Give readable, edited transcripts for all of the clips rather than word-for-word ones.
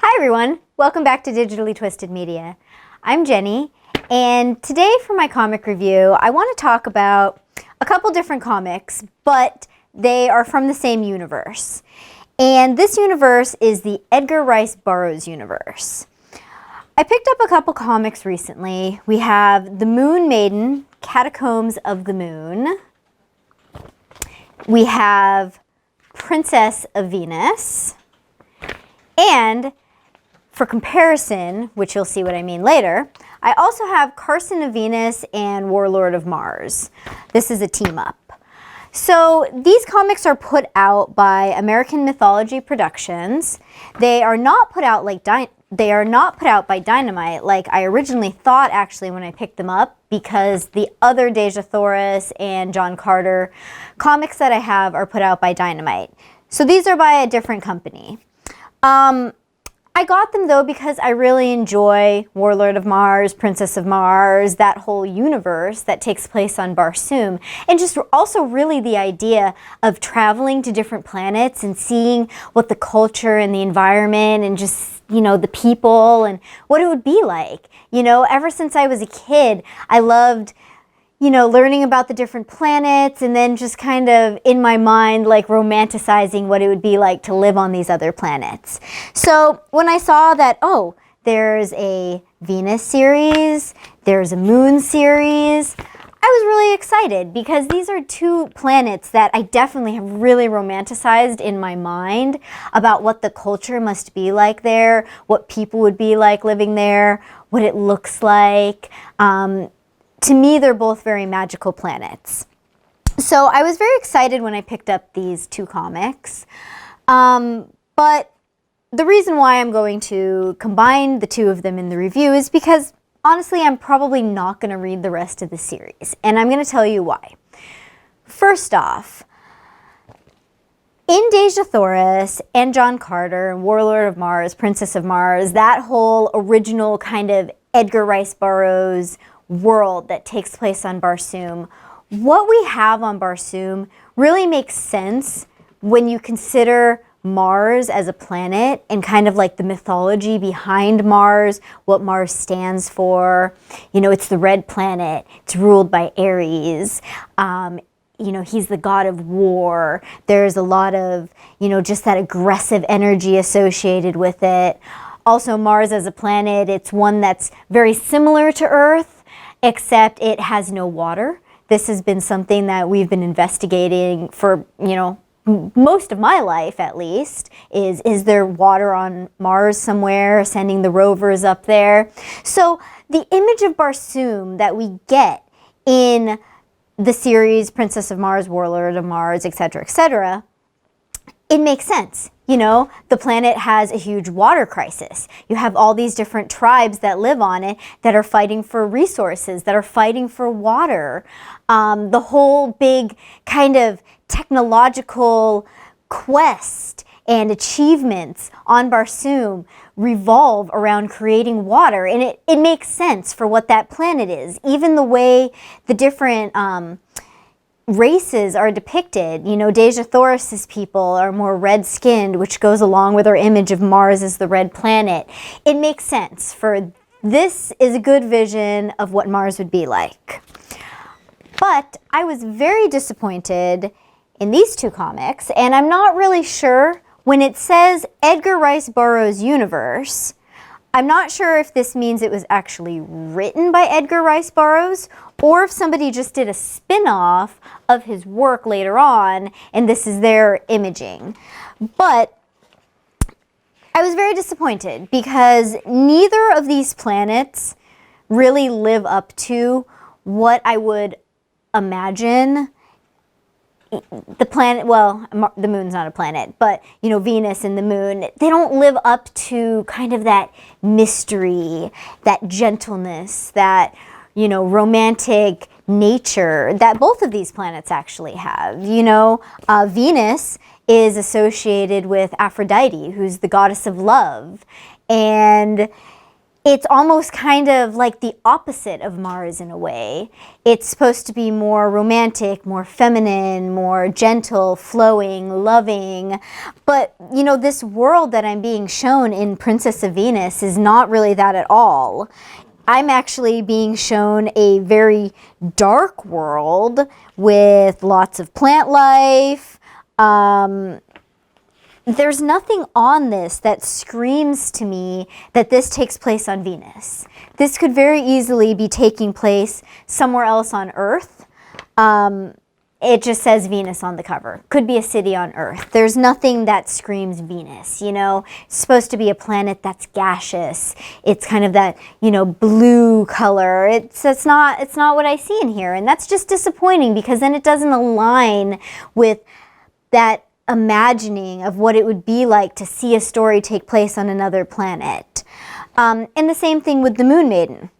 Hi everyone, welcome back to Digitally Twisted Media. I'm Jenny, and today for my comic review, I want to talk about a couple different comics, but they are from the same universe. And this universe is the Edgar Rice Burroughs universe. I picked up a couple comics recently. We have The Moon Maiden, Catacombs of the Moon. We have Princess of Venus. And for comparison, which you'll see what I mean later, I also have Carson of Venus and Warlord of Mars. This is a team up. So these comics are put out by American Mythology Productions. They are not put out by Dynamite like I originally thought actually when I picked them up, because the other Deja Thoris and John Carter comics that I have are put out by Dynamite. So these are by a different company. I got them though because I really enjoy Warlord of Mars, Princess of Mars, that whole universe that takes place on Barsoom, and just also really the idea of traveling to different planets and seeing what the culture and the environment and just, you know, the people and what it would be like. You know, ever since I was a kid, I loved, you know, learning about the different planets and then just kind of in my mind like romanticizing what it would be like to live on these other planets. So when I saw that, oh, there's a Venus series, there's a Moon series, I was really excited because these are two planets that I definitely have really romanticized in my mind about what the culture must be like there, what people would be like living there, what it looks like. To me, they're both very magical planets. So I was very excited when I picked up these two comics. But the reason why I'm going to combine the two of them in the review is because, honestly, I'm probably not going to read the rest of the series. And I'm going to tell you why. First off, in Deja Thoris and John Carter, Warlord of Mars, Princess of Mars, that whole original kind of Edgar Rice Burroughs world that takes place on Barsoom, what we have on Barsoom really makes sense when you consider Mars as a planet and kind of like the mythology behind Mars, what Mars stands for. You know, it's the red planet. It's ruled by Ares. You know, he's the god of war. There's a lot of, you know, just that aggressive energy associated with it. Also, Mars as a planet, it's one that's very similar to Earth, except it has no water. This has been something that we've been investigating for, you know, most of my life at least, is there water on Mars somewhere, sending the rovers up there. So the image of Barsoom that we get in the series Princess of Mars, Warlord of Mars, etc., it makes sense. You know, the planet has a huge water crisis. You have all these different tribes that live on it that are fighting for resources, that are fighting for water. The whole big kind of technological quest and achievements on Barsoom revolve around creating water. And it makes sense for what that planet is. Even the way the different races are depicted. You know, Deja Thoris's people are more red-skinned, which goes along with our image of Mars as the red planet. It makes sense for this is a good vision of what Mars would be like. But I was very disappointed in these two comics, and I'm not really sure when it says Edgar Rice Burroughs universe. I'm not sure if this means it was actually written by Edgar Rice Burroughs or if somebody just did a spin-off of his work later on and this is their imaging. But I was very disappointed because neither of these planets really live up to what I would imagine the planet, well, the moon's not a planet, but, you know, Venus and the moon, they don't live up to kind of that mystery, that gentleness, that, you know, romantic nature that both of these planets actually have. You know, Venus is associated with Aphrodite, who's the goddess of love. And it's almost kind of like the opposite of Mars in a way. It's supposed to be more romantic, more feminine, more gentle, flowing, loving. But, you know, this world that I'm being shown in Princess of Venus is not really that at all. I'm actually being shown a very dark world with lots of plant life. There's nothing on this that screams to me that this takes place on Venus. This could very easily be taking place somewhere else on Earth. It just says Venus on the cover. Could be a city on Earth. There's nothing that screams Venus, you know. It's supposed to be a planet that's gaseous. It's kind of that, you know, blue color. It's not what I see in here, and that's just disappointing because then it doesn't align with that imagining of what it would be like to see a story take place on another planet. And the same thing with the Moon Maiden,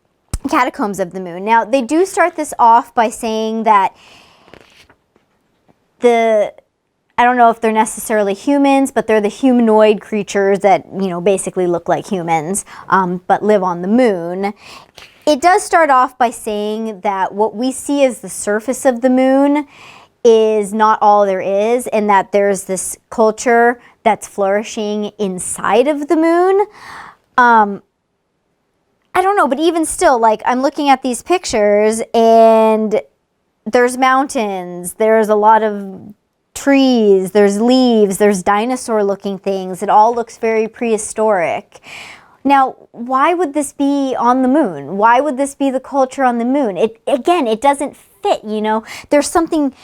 Catacombs of the Moon. Now, they do start this off by saying that I don't know if they're necessarily humans, but they're the humanoid creatures that, you know, basically look like humans, but live on the moon. It does start off by saying that what we see as the surface of the moon is not all there is, and that there's this culture that's flourishing inside of the moon. I don't know, but even still, like, I'm looking at these pictures and there's mountains, there's a lot of trees, there's leaves, there's dinosaur looking things. It all looks very prehistoric. Now, why would this be on the moon? Why would this be the culture on the moon? Again, it doesn't fit, you know. There's something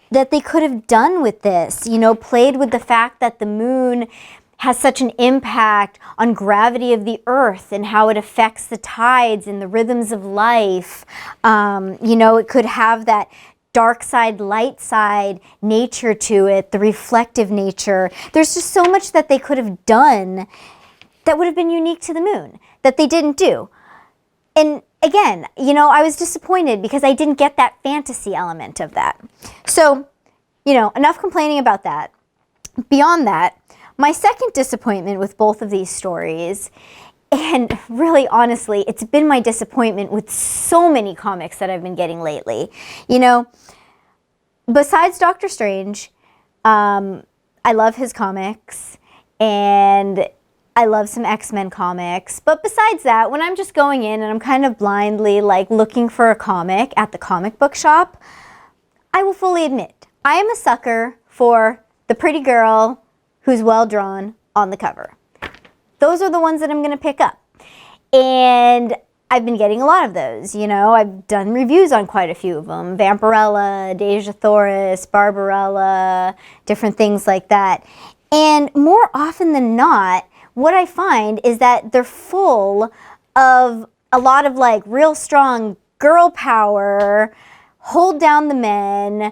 that they could have done with this, you know, played with the fact that the moon has such an impact on gravity of the earth and how it affects the tides and the rhythms of life. You know, it could have that dark side, light side nature to it, the reflective nature. There's just so much that they could have done that would have been unique to the moon that they didn't do. And again, you know, I was disappointed because I didn't get that fantasy element of that. So, you know, enough complaining about that. Beyond that, my second disappointment with both of these stories, and really honestly, it's been my disappointment with so many comics that I've been getting lately. You know, besides Doctor Strange, I love his comics, and I love some X-Men comics. But besides that, when I'm just going in and I'm kind of blindly like looking for a comic at the comic book shop, I will fully admit, I am a sucker for the pretty girl who's well drawn on the cover. Those are the ones that I'm going to pick up. And I've been getting a lot of those, you know. I've done reviews on quite a few of them. Vampirella, Deja Thoris, Barbarella, different things like that. And more often than not, what I find is that they're full of a lot of like real strong girl power, hold down the men,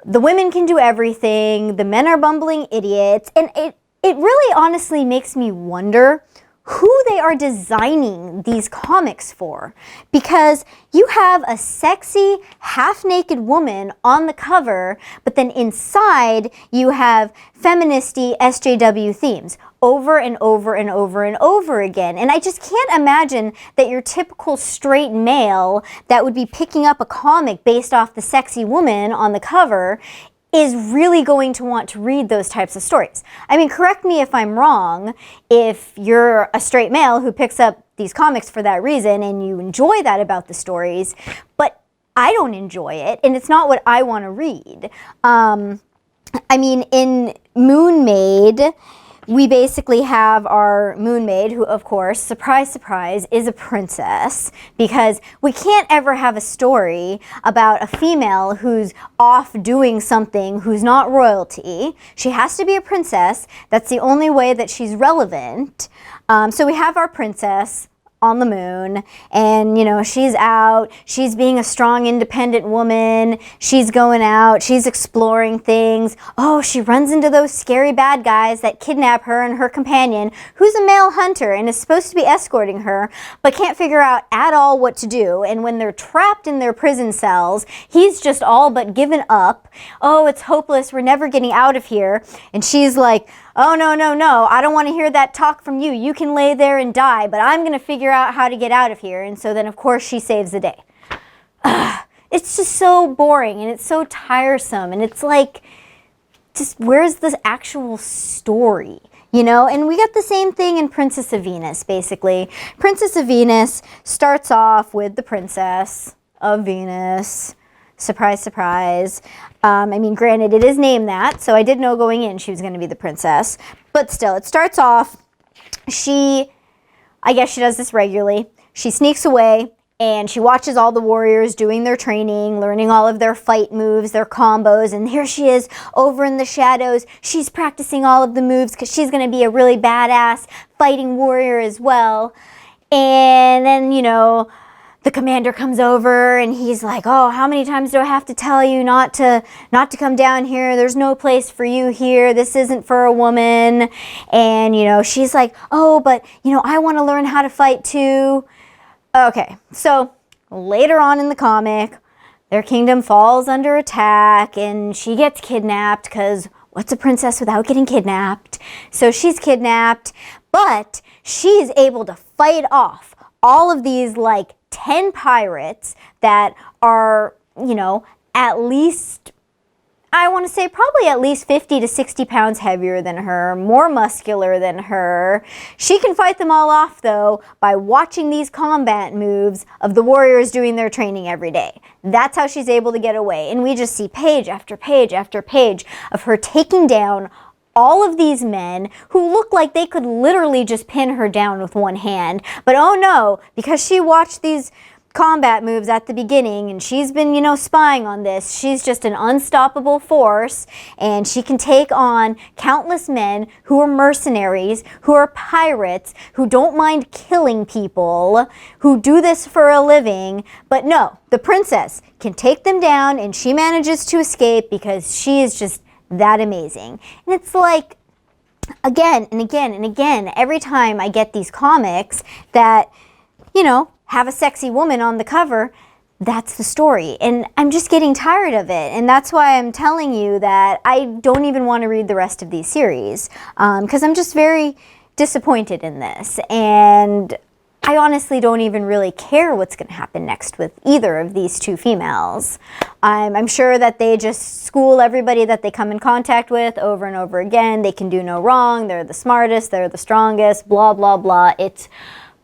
the women can do everything, the men are bumbling idiots, and it really honestly makes me wonder who they are designing these comics for. Because you have a sexy, half-naked woman on the cover, but then inside you have feministy SJW themes over and over and over and over again. And I just can't imagine that your typical straight male that would be picking up a comic based off the sexy woman on the cover is really going to want to read those types of stories. I mean, correct me if I'm wrong, if you're a straight male who picks up these comics for that reason and you enjoy that about the stories, but I don't enjoy it, and it's not what I want to read. I mean, in Moon Maid, we basically have our Moon Maid, who, of course, surprise, surprise, is a princess, because we can't ever have a story about a female who's off doing something who's not royalty. She has to be a princess. That's the only way that she's relevant. So we have our princess on the moon, and, you know, she's out, she's being a strong, independent woman, she's going out, she's exploring things. Oh, she runs into those scary bad guys that kidnap her and her companion, who's a male hunter and is supposed to be escorting her, but can't figure out at all what to do. And when they're trapped in their prison cells, he's just all but given up. Oh, it's hopeless, we're never getting out of here. And she's like, oh, no, no, no, I don't want to hear that talk from you. You can lay there and die, but I'm going to figure out how to get out of here. And so then, of course, she saves the day. It's just so boring, and it's so tiresome, and it's like, just where's the actual story? You know, and we got the same thing in Princess of Venus, basically. Princess of Venus starts off with the Princess of Venus. Surprise, surprise. I mean, granted, it is named that, so I did know going in she was going to be the princess. But still, it starts off, I guess she does this regularly. She sneaks away, and she watches all the warriors doing their training, learning all of their fight moves, their combos, and here she is over in the shadows. She's practicing all of the moves because she's going to be a really badass fighting warrior as well. And then, you know, the commander comes over and he's like, oh, how many times do I have to tell you not to come down here? There's no place for you here. This isn't for a woman. And, you know, she's like, oh, but, you know, I want to learn how to fight too. Okay, so later on in the comic, their kingdom falls under attack and she gets kidnapped because what's a princess without getting kidnapped? So she's kidnapped, but she's able to fight off all of these like 10 pirates that are, you know, at least, I want to say probably at least 50 to 60 pounds heavier than her, more muscular than her. She can fight them all off, though, by watching these combat moves of the warriors doing their training every day. That's how she's able to get away. And we just see page after page after page of her taking down all of these men who look like they could literally just pin her down with one hand. But oh no, because she watched these combat moves at the beginning and she's been, you know, spying on this, she's just an unstoppable force and she can take on countless men who are mercenaries, who are pirates, who don't mind killing people, who do this for a living. But no, the princess can take them down and she manages to escape because she is just that amazing. And it's like, again and again and again, every time I get these comics that, you know, have a sexy woman on the cover, that's the story. And I'm just getting tired of it. And that's why I'm telling you that I don't even want to read the rest of these series, because I'm just very disappointed in this. And I honestly don't even really care what's going to happen next with either of these two females. I'm sure that they just school everybody that they come in contact with over and over again. They can do no wrong. They're the smartest. They're the strongest. Blah, blah, blah. It's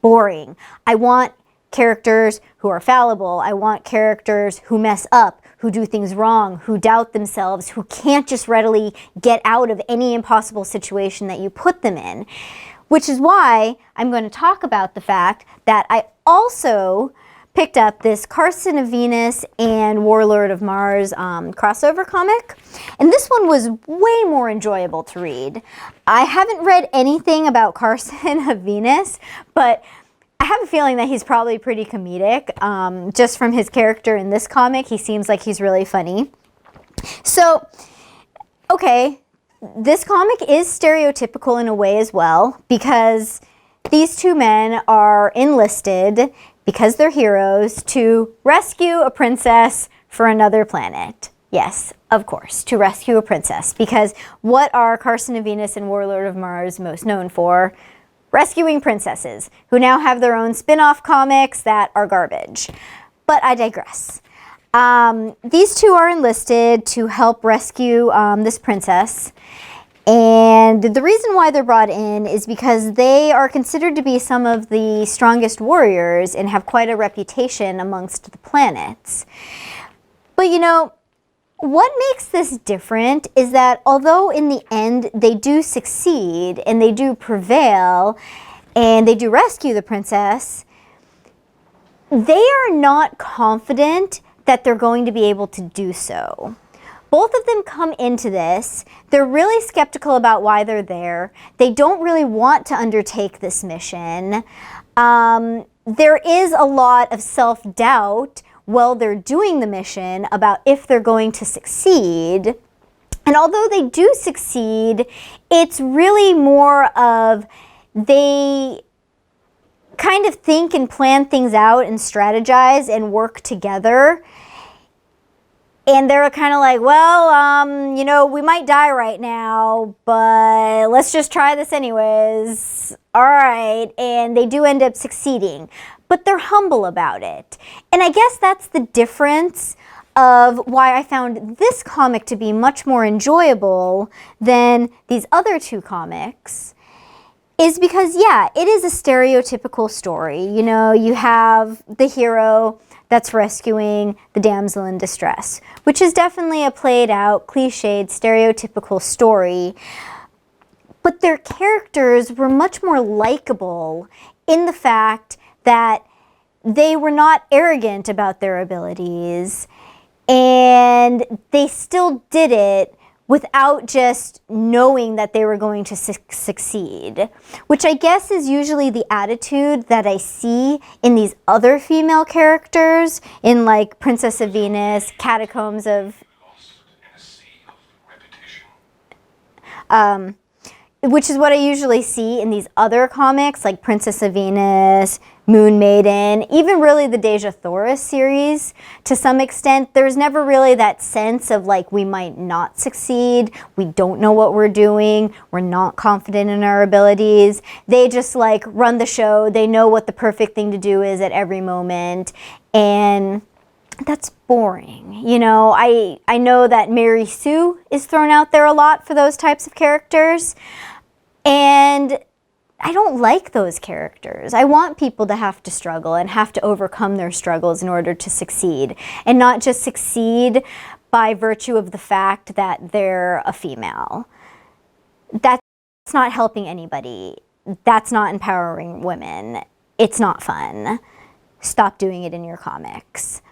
boring. I want characters who are fallible. I want characters who mess up, who do things wrong, who doubt themselves, who can't just readily get out of any impossible situation that you put them in. Which is why I'm going to talk about the fact that I also picked up this Carson of Venus and Warlord of Mars crossover comic. And this one was way more enjoyable to read. I haven't read anything about Carson of Venus, but I have a feeling that he's probably pretty comedic. Just from his character in this comic, he seems like he's really funny. So, okay. This comic is stereotypical in a way as well, because these two men are enlisted, because they're heroes, to rescue a princess for another planet. Yes, of course, to rescue a princess, because what are Carson of Venus and Warlord of Mars most known for? Rescuing princesses, who now have their own spin-off comics that are garbage. But I digress. These two are enlisted to help rescue this princess, and the reason why they're brought in is because they are considered to be some of the strongest warriors and have quite a reputation amongst the planets. But you know, what makes this different is that although in the end they do succeed and they do prevail and they do rescue the princess, they are not confident that they're going to be able to do so. Both of them come into this, they're really skeptical about why they're there. They don't really want to undertake this mission. There is a lot of self-doubt while they're doing the mission about if they're going to succeed. And although they do succeed, it's really more of they kind of think and plan things out and strategize and work together. And they're kind of like, well, you know, we might die right now, but let's just try this anyways. All right. And they do end up succeeding, but they're humble about it. And I guess that's the difference of why I found this comic to be much more enjoyable than these other two comics, is because, yeah, it is a stereotypical story. You know, you have the hero that's rescuing the damsel in distress, which is definitely a played out, cliched, stereotypical story. But their characters were much more likable in the fact that they were not arrogant about their abilities, and they still did it without just knowing that they were going to succeed, which I guess is usually the attitude that I see in these other female characters in like Princess of Venus, Catacombs of... which is what I usually see in these other comics like Princess of Venus, Moon Maiden, even really the Deja Thoris series to some extent. There's never really that sense of like we might not succeed, we don't know what we're doing, we're not confident in our abilities. They just like run the show, they know what the perfect thing to do is at every moment, and that's boring. You know, I know that Mary Sue is thrown out there a lot for those types of characters, and I don't like those characters. I want people to have to struggle and have to overcome their struggles in order to succeed, and not just succeed by virtue of the fact that they're a female. That's not helping anybody. That's not empowering women. It's not fun. Stop doing it in your comics.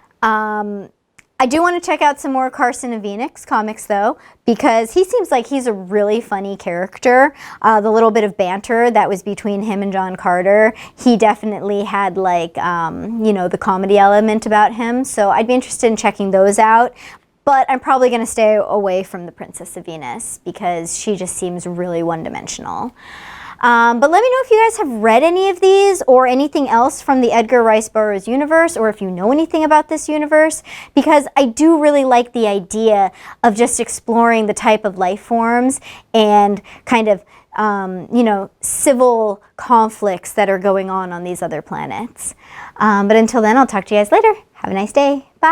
I do want to check out some more Carson of Venus comics though, because he seems like he's a really funny character. The little bit of banter that was between him and John Carter, he definitely had like, you know, the comedy element about him. So I'd be interested in checking those out. But I'm probably going to stay away from the Princess of Venus because she just seems really one-dimensional. But let me know if you guys have read any of these or anything else from the Edgar Rice Burroughs universe, or if you know anything about this universe, because I do really like the idea of just exploring the type of life forms and kind of, you know, civil conflicts that are going on these other planets. But until then, I'll talk to you guys later. Have a nice day. Bye.